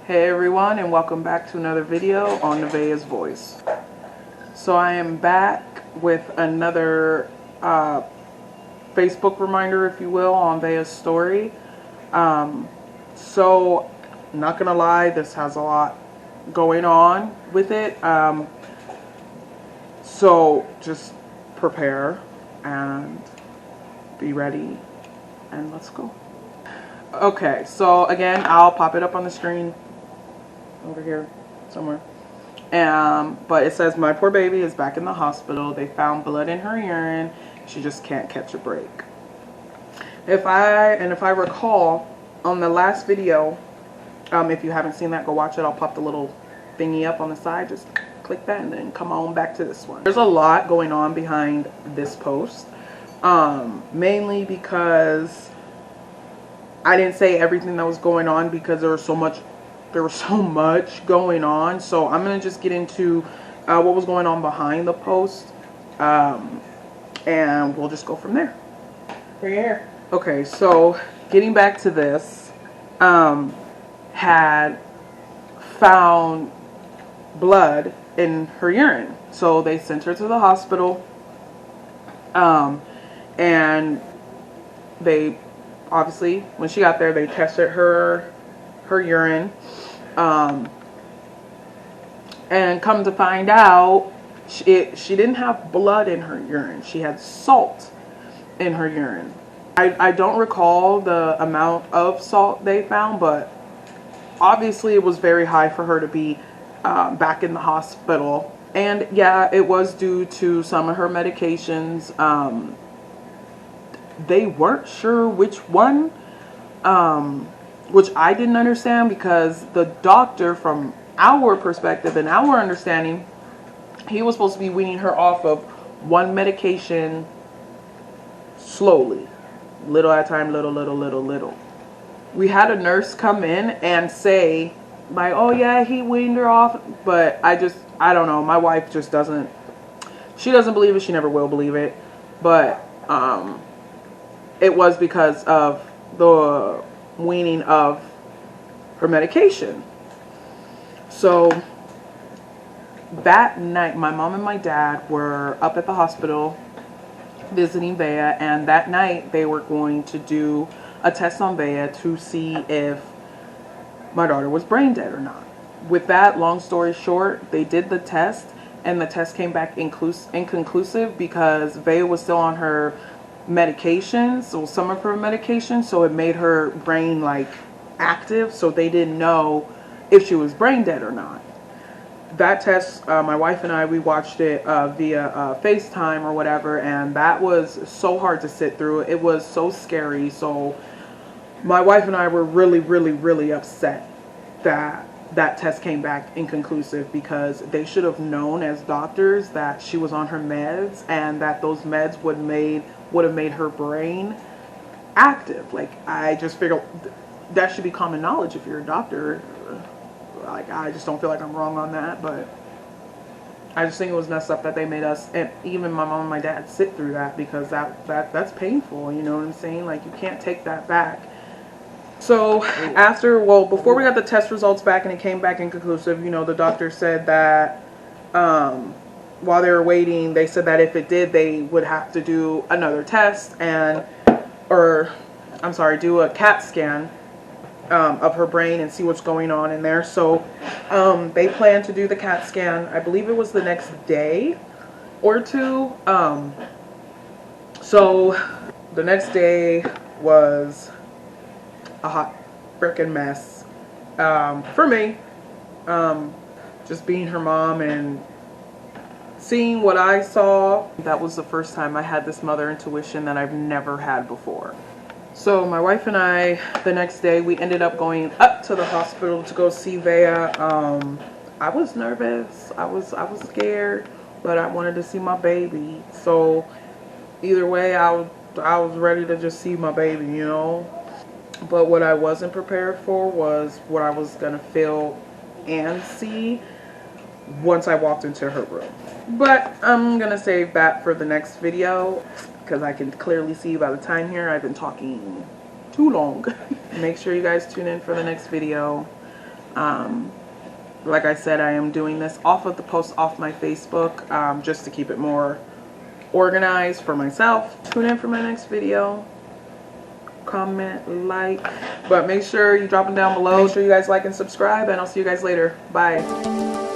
Hey everyone, and welcome back to another video on Nevaeh's Voice. So I am back with another Facebook reminder, if you will, on Nevaeh's story. So not gonna lie, this has a lot going on with it. So just prepare and be ready, and let's go. Okay, so again, I'll pop it up on the screen over here somewhere. But it says, my poor baby is back in the hospital. They found blood in her urine. She just can't catch a break. If I recall, on the last video, if you haven't seen that, go watch it. I'll pop the little thingy up on the side. Just click that and then come on back to this one. There's a lot going on behind this post. Mainly because I didn't say everything that was going on because there was so much going on. So I'm going to just get into what was going on behind the post. And we'll just go from there. Bring it here. Okay, so getting back to this, had found blood in her urine. So they sent her to the hospital. And they obviously, when she got there, they tested her urine. And come to find out, she didn't have blood in her urine. She had salt in her urine. I don't recall the amount of salt they found, but obviously it was very high for her to be back in the hospital. And yeah, it was due to some of her medications. They weren't sure which one, which I didn't understand, because the doctor, from our perspective and our understanding, he was supposed to be weaning her off of one medication slowly, little at a time, little. We had a nurse come in and say, like, oh yeah, he weaned her off, but I don't know, my wife just doesn't believe it. She never will believe it. But it was because of the weaning of her medication. So that night, my mom and my dad were up at the hospital visiting Nevaeh, and that night they were going to do a test on Nevaeh to see if my daughter was brain dead or not. With that, long story short, they did the test, and the test came back inconclusive because Nevaeh was still on her medications, or some of her medications, so it made her brain like active, so they didn't know if she was brain dead or not. That test, my wife and I, we watched it via FaceTime or whatever, and that was so hard to sit through. It was so scary. So my wife and I were really upset that that test came back inconclusive, because they should have known as doctors that she was on her meds, and that those meds would have made her brain active. Like, I just figured that should be common knowledge if you're a doctor. Like, I just don't feel like I'm wrong on that, but I just think it was messed up that they made us, and even my mom and my dad, sit through that, because that's painful, you know what I'm saying? Like, you can't take that back. So before we got the test results back and it came back inconclusive, you know, the doctor said that while they were waiting, they said that if it did, they would have to do another test do a CAT scan of her brain and see what's going on in there. So they plan to do the CAT scan, I believe it was the next day or two. So the next day was a hot freaking mess for me. Just being her mom and seeing what I saw. That was the first time I had this mother intuition that I've never had before. So my wife and I, the next day, we ended up going up to the hospital to go see Nevaeh. I was nervous. I was scared, but I wanted to see my baby. So either way, I was ready to just see my baby, you know. But what I wasn't prepared for was what I was gonna feel and see once I walked into her room. But I'm gonna save that for the next video, because I can clearly see by the time here I've been talking too long. Make sure you guys tune in for the next video. Like I said, I am doing this off of the post off my Facebook, just to keep it more organized for myself. Tune in for my next video. Comment, like, but make sure you drop them down below. Make sure you guys like and subscribe, and I'll see you guys later. Bye.